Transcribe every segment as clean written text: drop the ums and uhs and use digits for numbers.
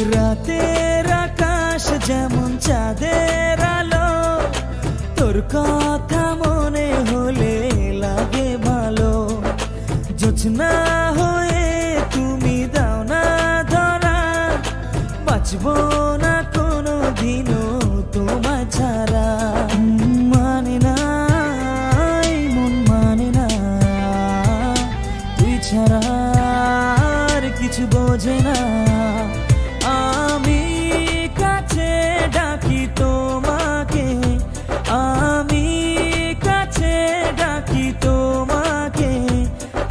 রাতের আকাশ যেমন চাঁদের আলো, তোর কথা মনে হলে লাগে ভালো। জোছনা হয়ে তুমি দাও না ধরা, বাঁচবো না কোনো দিনও তোমায় ছাড়া। মানে না মন মানে না, তুই ছাড়া আর কিছু বোঝে না। আমি কাছে ডাকি তোমাকে, আমি কাছে ডাকি তোমাকে,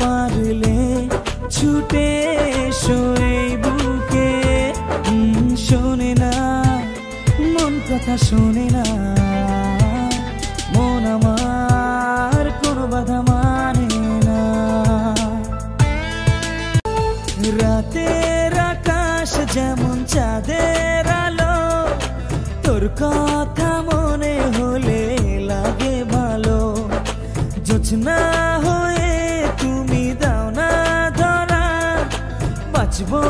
পারলে ছুটে এসো এই বুকে। শোনে না মন কথা শোনে না, মন আমার কোনো বাধা মানে না। রাতের আকাশ যেমন চাঁদের আলো, তোর কথা মনে হলে লাগে ভালো। জোছনা হয়ে তুমি দাও না ধরা, বাঁচবো